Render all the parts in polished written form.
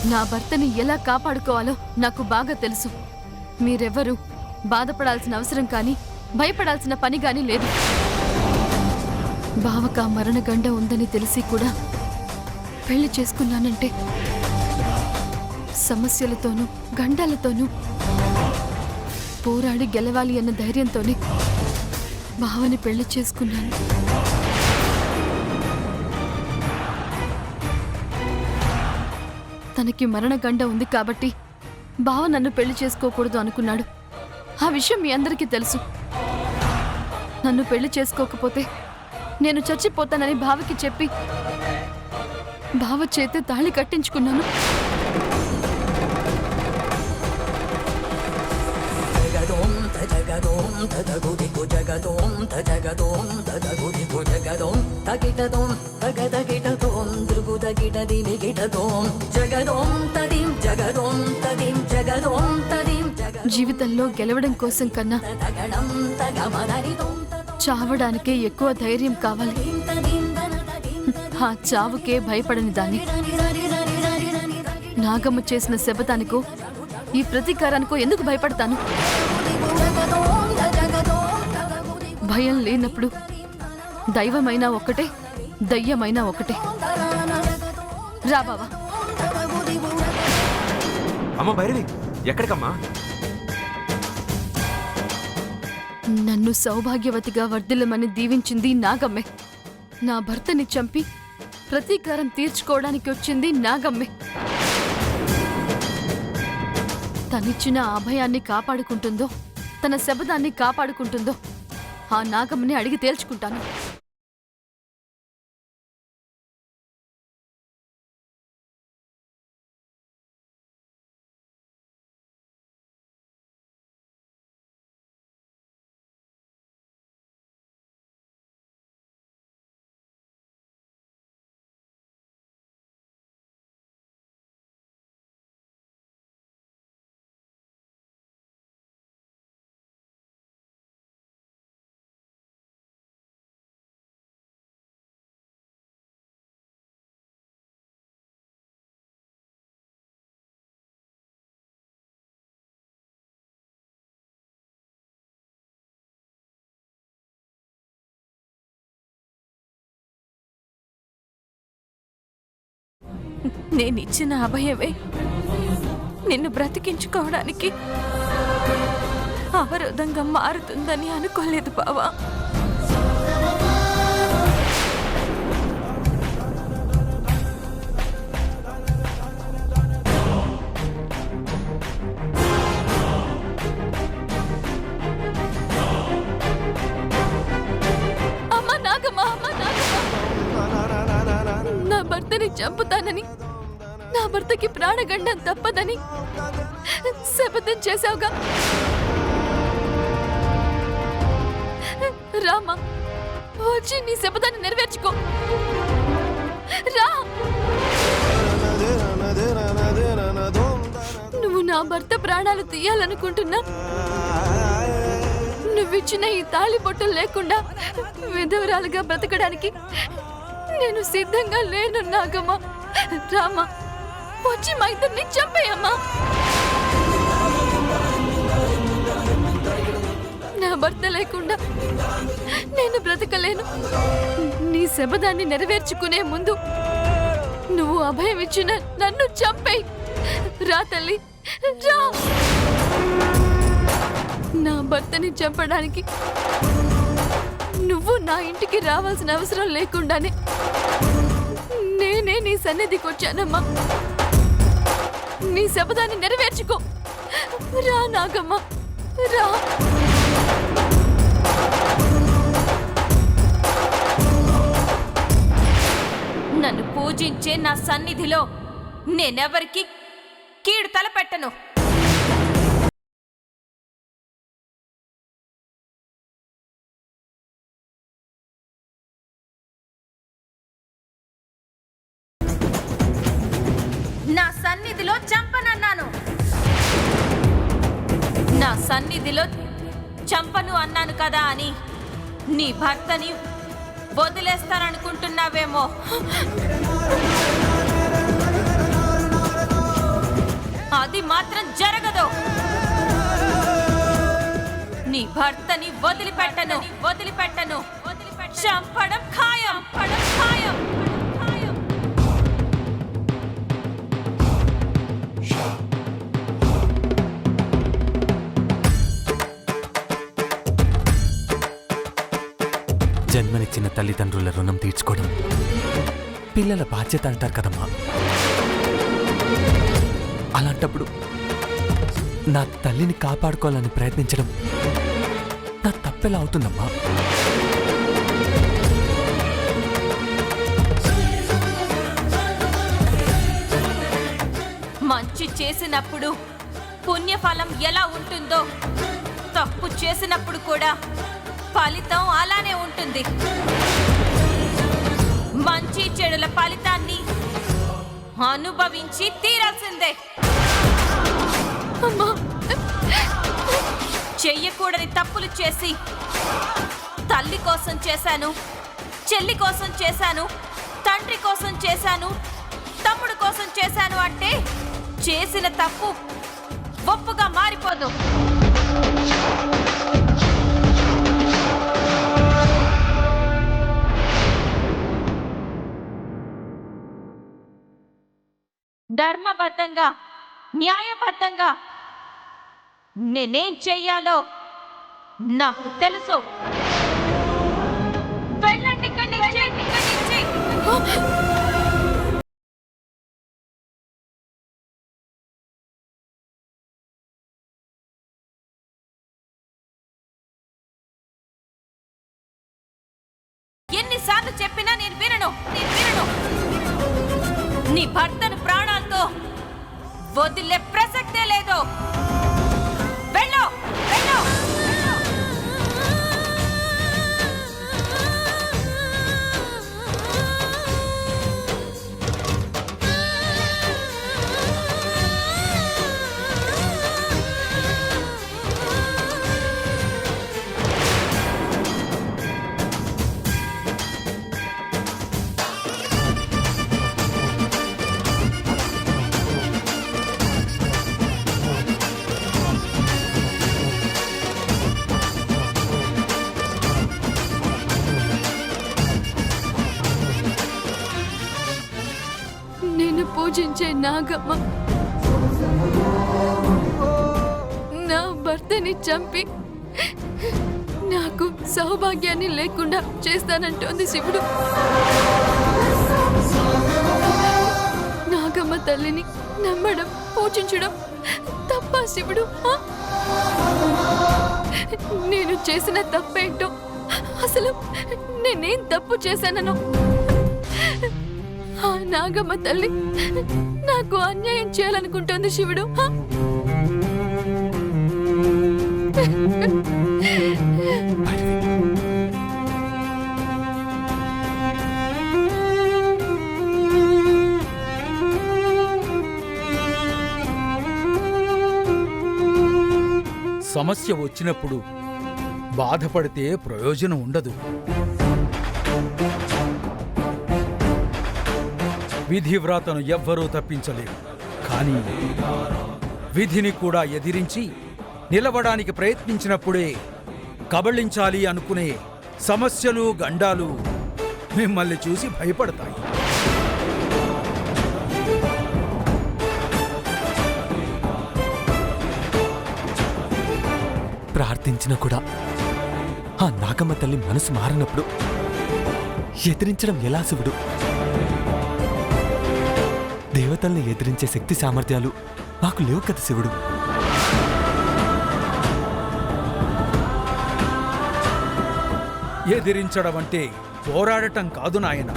నా భర్తని ఎలా కాపాడుకోవాలో నాకు బాగా తెలుసు. మీరెవ్వరూ బాధపడాల్సిన అవసరం కానీ భయపడాల్సిన పని కానీ లేదు. బావకా మరణగండ ఉందని తెలిసి కూడా పెళ్లి చేసుకున్నానంటే సమస్యలతోనూ గండాలతోనూ పోరాడి గెలవాలి అన్న ధైర్యంతోనే బావని పెళ్లి చేసుకున్నాను. తనకి మరణగండ ఉంది కాబట్టి బావ నన్ను పెళ్లి చేసుకోకూడదు అనుకున్నాడు. ఆ విషయం మీ అందరికీ తెలుసు. నన్ను పెళ్లి చేసుకోకపోతే నేను చచ్చిపోతానని బావకి చెప్పి బావ చేతే తాళి కట్టించుకున్నాను. జీవితంలో గెలవడం కోసం కన్నా చావడానికే ఎక్కువ ధైర్యం కావాలి. ఆ చావుకే భయపడని దాన్ని. నాగమ్మ చేసిన శపథానికో ఈ ప్రతీకారానికో ఎందుకు భయపడతాను? భయం లేనప్పుడు దైవమైనా ఒకటే, దయ్యమైనా ఒకటే. రా బావా. అమ్మ భైరవి, ఎక్కడికమ్మా? నన్ను సౌభాగ్యవతిగా వర్ధిల్లమని దీవించింది నాగమ్మే. నా భర్తని చంపి ప్రతీకారం తీర్చుకోవడానికి వచ్చింది నాగమ్మే. తనిచ్చిన అభయాన్ని కాపాడుకుంటుందో, తన శబదాన్ని కాపాడుకుంటుందో ఆ నాగమ్మని అడిగి తేల్చుకుంటాను. నేనిచ్చిన అభయమే నిన్ను బ్రతికించుకోవడానికి అవరోధంగా మారుతుందని అనుకోలేదు బావా. అమ్మా నాగమ్మ, అమ్మా నాగమ్మ, నా భర్తని చంపుతానని, నా భర్తకి ప్రాణగండం తప్పదని శపథం చేశావుగా. రామా, వచ్చి నీ శపథాన్ని నెరవేర్చుకో. రా. నువ్వు నా భర్త ప్రాణాలు తీయాలనుకుంటున్నా. నువ్విచ్చిన ఈ తాళి బొట్టులు లేకుండా విధవరాలుగా బ్రతకడానికి నేను సిద్ధంగా లేను నాగమ్మ. రామా, వచ్చి మా ఇద్దరిని చంపేయమ్మా. నా భర్త లేకుండా నేను బ్రతకలేను. నీ శబదాన్ని నెరవేర్చుకునే ముందు నువ్వు అభయం ఇచ్చిన నన్ను చంపేయ్. రా తల్లి, రా. నా భర్తని చంపడానికి నువ్వు నా ఇంటికి రావాల్సిన అవసరం లేకుండానే నేనే నీ సన్నిధికి వచ్చానమ్మా. నీ శపథాన్ని నెరవేర్చుకో. రా నాగమ్మ, రా. నన్ను పూజించే నా సన్నిధిలో నేనెవరికి కీడు తలపెట్టను. నా సన్నిధిలో చంపనన్నాను. నా సన్నిధిలో చంపను అన్నాను కదా అని నీ భర్తని వదిలేస్తాననుకుంటున్నావేమో. భర్తని వదిలిపెట్టను వదిలిపెట్టను చంపడం ఖాయం పడం ఖాయం ఖాయం. జన్మనిచ్చిన తల్లిదండ్రుల రుణం తీర్చుకోవడం పిల్లల బాధ్యత అంటారు కదమ్మా. అలాంటప్పుడు నా తల్లిని కాపాడుకోవాలని ప్రయత్నించడం నా తప్పెలా అవుతుందమ్మా? మంచి చేసినప్పుడు పుణ్యఫలం ఎలా ఉంటుందో తప్పు చేసినప్పుడు కూడా ఫలితం అలానే ఉంటుంది. మంచి చెడుల ఫలితాన్ని అనుభవించి తీరాల్సిందే. అమ్మా, చెయ్యకూడని తప్పులు చేసి తల్లి కోసం చేశాను, చెల్లి కోసం చేశాను, తండ్రి కోసం చేశాను, తమ్ముడు కోసం చేశాను అంటే చేసిన తప్పు ఒప్పుగా మారిపోదు. ధర్మబద్ధంగా న్యాయబద్ధంగా నేనేం చెయ్యాలో నాకు తెలుసు. వెళ్ళండి ఇక్కడి నుంచి. ఎన్నిసార్లు చెప్పినా నేను వినను. నీ భర్తను ప్రాణాలతో వదిలే ప్రసక్తే లేదు. వెళ్ళు వెళ్ళు. నేను పూజించే నాగమ్మ నా భర్తని చంపి నాకు సౌభాగ్యాన్ని లేకుండా చేస్తానంటోంది శివుడు. నాగమ్మ తల్లిని నమ్మడం పూజించడం తప్ప శివుడు? నేను చేసిన తప్పేంటో, అసలు నేనేం తప్పు చేశానో ఆ నాగమ్మ తల్లి నాకు అన్యాయం చేయాలనుకుంటోంది శివుడు. సమస్య వచ్చినప్పుడు బాధపడితే ప్రయోజనం ఉండదు. విధివ్రాతను ఎవ్వరూ తప్పించలేరు. కానీ విధిని కూడా ఎదిరించి నిలవడానికి ప్రయత్నించినప్పుడే కబళించాలి అనుకునే సమస్యలు గండాలు మిమ్మల్ని చూసి భయపడతాయి. ప్రార్థించినా కూడా ఆ నాగమ్మ తల్లి మనసు మారినప్పుడు ఎదిరించడం ఎలా శివుడు? దేవతల్ని ఎదిరించే శక్తి సామర్థ్యాలు నాకు లేవు కదా శివుడు. ఎదిరించడం అంటే పోరాడటం కాదు నాయన.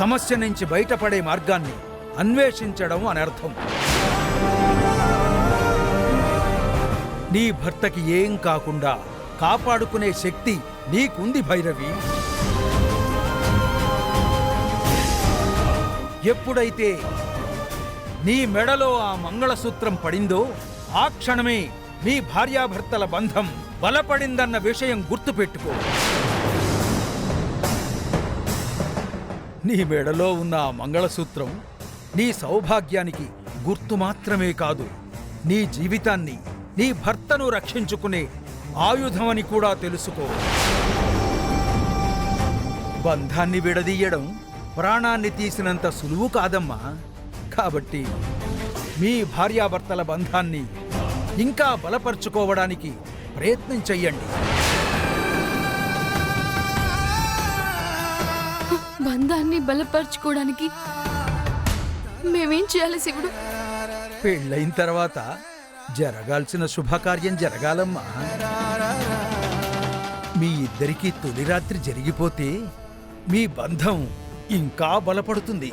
సమస్య నుంచి బయటపడే మార్గాన్ని అన్వేషించడం అనర్థం. నీ భర్తకి ఏం కాకుండా కాపాడుకునే శక్తి నీకుంది భైరవి. ఎప్పుడైతే నీ మెడలో ఆ మంగళసూత్రం పడిందో ఆ క్షణమే మీ భార్యాభర్తల బంధం బలపడిందన్న విషయం గుర్తుపెట్టుకో. నీ మెడలో ఉన్న ఆ మంగళసూత్రం నీ సౌభాగ్యానికి గుర్తు మాత్రమే కాదు, నీ జీవితాన్ని నీ భర్తను రక్షించుకునే ఆయుధమని కూడా తెలుసుకో. బంధాన్ని విడదీయడం ప్రాణాన్ని తీసినంత సులువు కాదమ్మా. కాబట్టి మీ భార్యాభర్తల బంధాన్ని ఇంకా బలపరుచుకోవడానికి ప్రయత్నం చెయ్యండి. బంధాన్ని బలపరుచుకోవడానికి మేమేం చేయాలి శివుడు? పెళ్ళైన తర్వాత జరగాల్సిన శుభకార్యం జరగాలమ్మా. మీ ఇద్దరికీ తొలి రాత్రి జరిగిపోతే మీ బంధం ఇంకా బలపడుతుంది.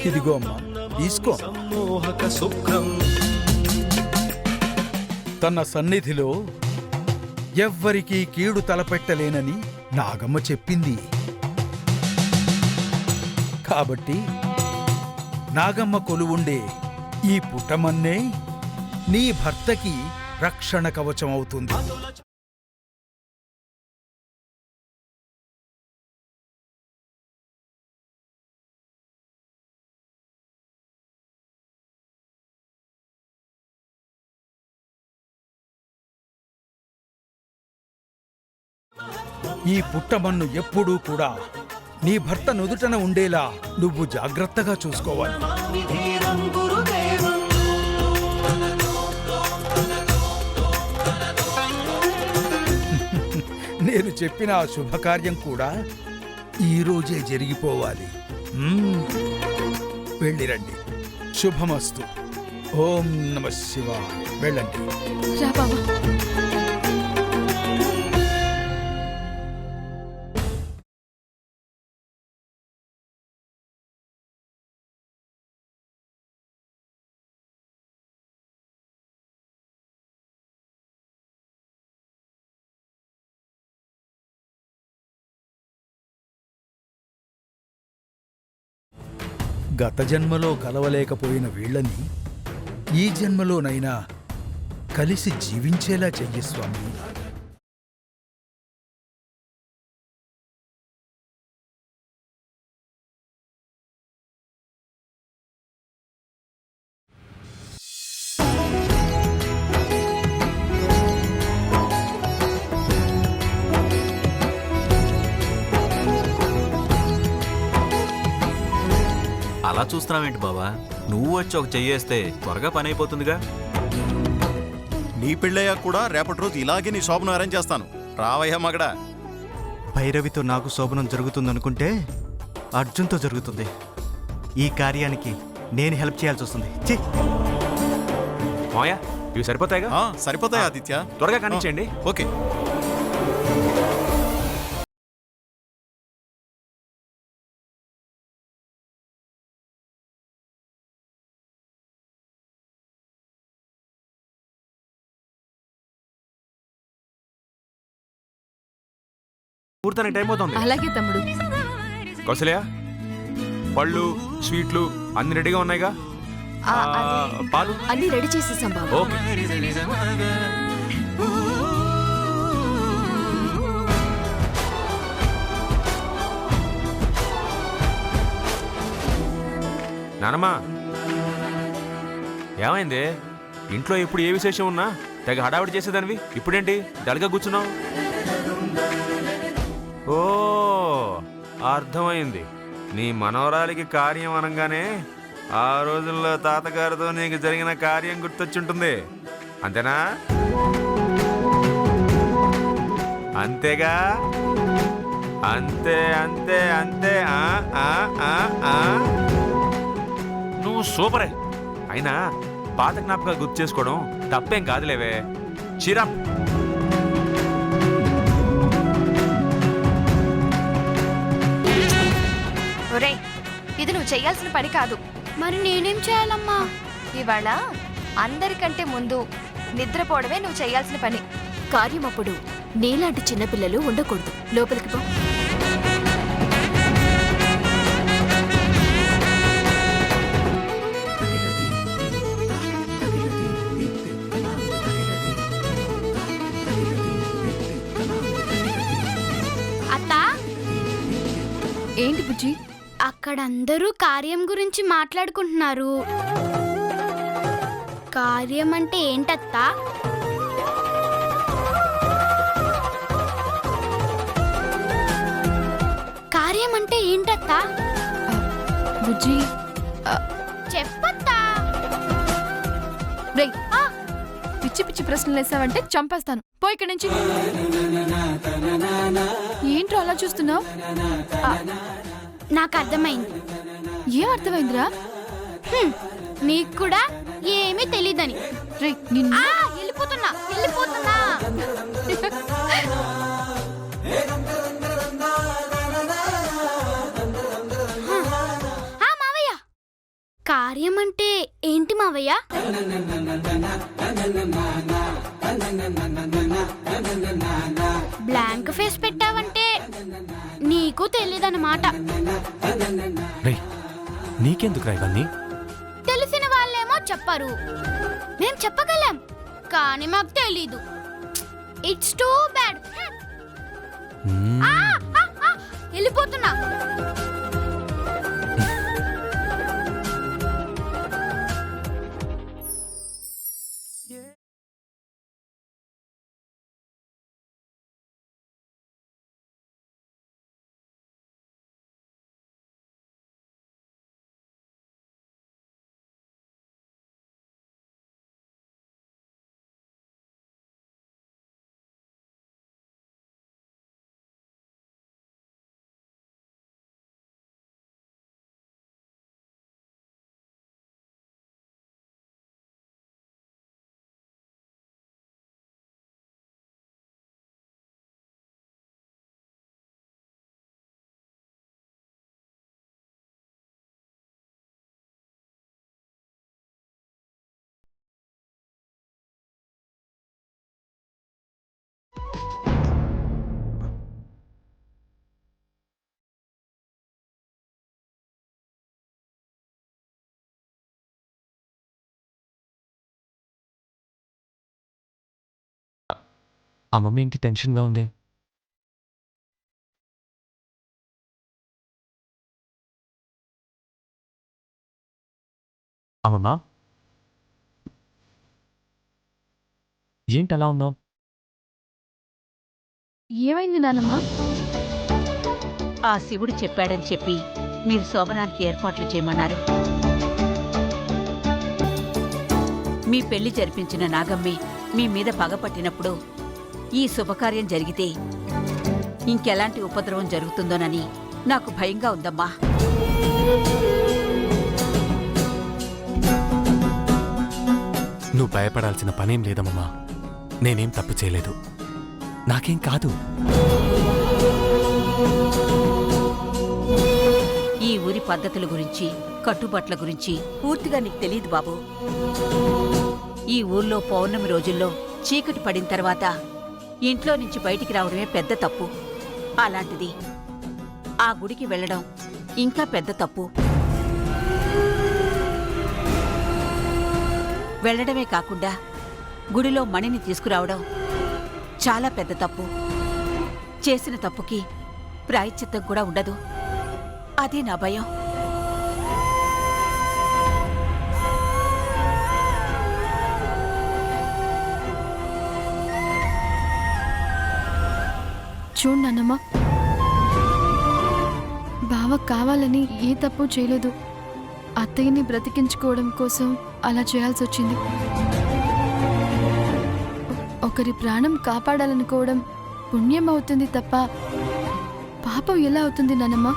ఇదిగో అమ్మా, తీసుకో. తన సన్నిధిలో ఎవ్వరికీ కీడు తలపెట్టలేనని నాగమ్మ చెప్పింది. కాబట్టి నాగమ్మ కొలువుండే ఈ పుట్టమన్నే నీ భర్తకి రక్షణ కవచం అవుతుంది. ఈ పుట్టమన్ను ఎప్పుడూ కూడా నీ భర్త నుదుటన ఉండేలా నువ్వు జాగ్రత్తగా చూసుకోవాలి. నేను చెప్పిన ఆ శుభకార్యం కూడా ఈ రోజే జరిగిపోవాలి. వెళ్ళిరండి. శుభమస్తు. ఓం నమః శివాయ. వెళ్ళండి. రా బావా. గత జన్మలో కలవలేకపోయిన వీళ్ళని ఈ జన్మలోనైనా కలిసి జీవించేలా చెయ్యి స్వామి. అలా చూస్తున్నావేంటి బావా? నువ్వు వచ్చి ఒక చెయ్యేస్తే త్వరగా పని అయిపోతుందిగా. నీ పెళ్ళయ్యాక కూడా రేపటి రోజు ఇలాగే నీ శోభనం అరేంజ్ చేస్తాను. రావయ్యా మగడా. భైరవితో నాకు శోభనం జరుగుతుందనుకుంటే అర్జున్తో జరుగుతుంది. ఈ కార్యానికి నేను హెల్ప్ చేయాల్సి వస్తుంది. మాయా, ఇవి సరిపోతాయిగా? సరిపోతాయి ఆదిత్య. త్వరగా కానిచ్చేయండి. ఓకే. పూర్తానికి టైం అవుతుంది. అలాగే తమ్ముడు. కౌసల్య, పళ్ళు స్వీట్లు అన్ని రెడీగా ఉన్నాయిగా? పాలు అన్ని రెడీ చేసేసాం బాబు. ఓకే. నానమ్మా, ఏమైంది? ఇంట్లో ఎప్పుడు ఏ విశేషం ఉన్నా తెగ హడావిడి చేసేదానివి, ఇప్పుడేంటి డల్గా కూర్చున్నావు? ఓ, అర్థమైంది. నీ మనవరాలికి కార్యం అనగానే ఆ రోజుల్లో తాతగారితో నీకు జరిగిన కార్యం గుర్తొచ్చుంటుంది అంతేనా? అంతేగా? అంతే అంతే అంతే. నువ్వు సూపరే. అయినా పాత జ్ఞాపకాలు గుర్తు చేసుకోవడం తప్పేం కాదులేవే. చిరప్. ఒరేయ్, ఇది నువ్వు చేయాల్సిన పని కాదు. మరి నేనేం చేయాలమ్మా? ఇవాళ అందరికంటే ముందు నిద్రపోవడమే నువ్వు చేయాల్సిన పని. కార్యం అప్పుడు నీలాంటి చిన్నపిల్లలు ఉండకూడదు. లోపలికి పో. అత్తా, ఏంటి బుజ్జి? అక్కడ అందరూ కార్యం గురించి మాట్లాడుకుంటున్నారు. కార్యం అంటే ఏంటత్తా? కార్యం అంటే ఏంటత్తా? బుజ్జి చెప్పత్తా. రేయ్, పిచ్చి పిచ్చి ప్రశ్నలు వేసావంటే చంపేస్తాను. పో ఇక్కడి నుంచి. ఏంట్రా అలా చూస్తున్నావు? నాకు అర్థమైంది. ఏం అర్థమైందిరా? నీకు కూడా ఏమీ తెలీదని. రేయ్, నిన్ను వెళ్ళిపోతున్నా వెళ్ళిపోతున్నా. మావయ్య, కార్యం అంటే ఏంటి మావయ్య? బ్లాంక్ ఫేస్ పెట్టావంటే నీకు తెలీదన్నమాట. రేయ్, నీకెందుకురా ఇవన్నీ? తెలిసిన వాళ్ళేమో చెప్పరు, మేం చెప్పగలం, కానీ మాకు తెలీదు. It's too bad. వెళ్ళిపోతున్నా. అమ్మమ్మ ఏంటి టెన్షన్గా ఉంది? అమ్మమ్మ, ఏంటి అలా ఉన్నావు? ఏమైంది నానమ్మ? ఆ శివుడు చెప్పాడని చెప్పి మీరు శోభనానికి ఏర్పాట్లు చేయమన్నారు. మీ పెళ్లి జరిపించిన నాగమ్మి మీ మీద పగపట్టినప్పుడు ఈ శుభకార్యం జరిగితే ఇంకెలాంటి ఉపద్రవం జరుగుతుందోనని నాకు భయంగా ఉందమ్మా. నువ్వు భయపడాల్సిన పనేం లేదమ్మమ్మా. నేనేం తప్పు చేయలేదు. నాకేం కాదు. ఈ ఊరి పద్ధతుల గురించి, కట్టుబాట్ల గురించి పూర్తిగా నీకు తెలియదు బాబు. ఈ ఊర్లో పౌర్ణమి రోజుల్లో చీకటి పడిన తర్వాత ఇంట్లో నుంచి బయటికి రావడమే పెద్ద తప్పు. అలాంటిది ఆ గుడికి వెళ్ళడం ఇంకా పెద్ద తప్పు. వెళ్ళడమే కాకుండా గుడిలో మణిని తీసుకురావడం చాలా పెద్ద తప్పు. చేసిన తప్పుకి ప్రాయశ్చిత్తం కూడా ఉండదు. అదే నా భయం. చూడు నాన్నమ్మ, బావ కావాలని ఏ తప్పు చేయలేదు. అత్తయ్యని బ్రతికించుకోవడం కోసం అలా చేయాల్సి వచ్చింది. ఒకరి ప్రాణం కాపాడాలనుకోవడం పుణ్యం అవుతుంది తప్ప పాపం ఎలా అవుతుంది నానమ్మ?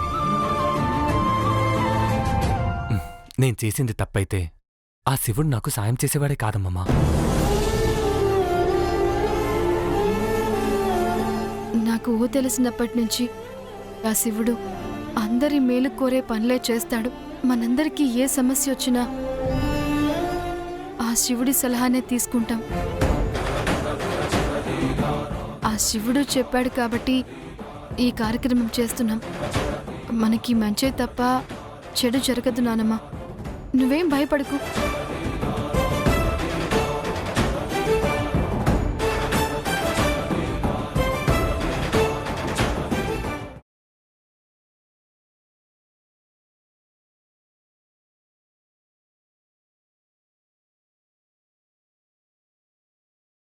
నేను చేసింది తప్పైతే ఆ శివుడు నాకు సాయం చేసేవాడే కాదమ్మమ్మా. నాకు తెలిసినప్పటి నుంచి ఆ శివుడు అందరి మేలు కోరే పనులే చేస్తాడు. మనందరికీ ఏ సమస్య వచ్చినా ఆ శివుడి సలహానే తీసుకుంటాం. ఆ శివుడు చెప్పాడు కాబట్టి ఈ కార్యక్రమం చేస్తున్నాం. మనకి మంచే తప్ప చెడు జరగదు నానమ్మ. నువ్వేం భయపడకు.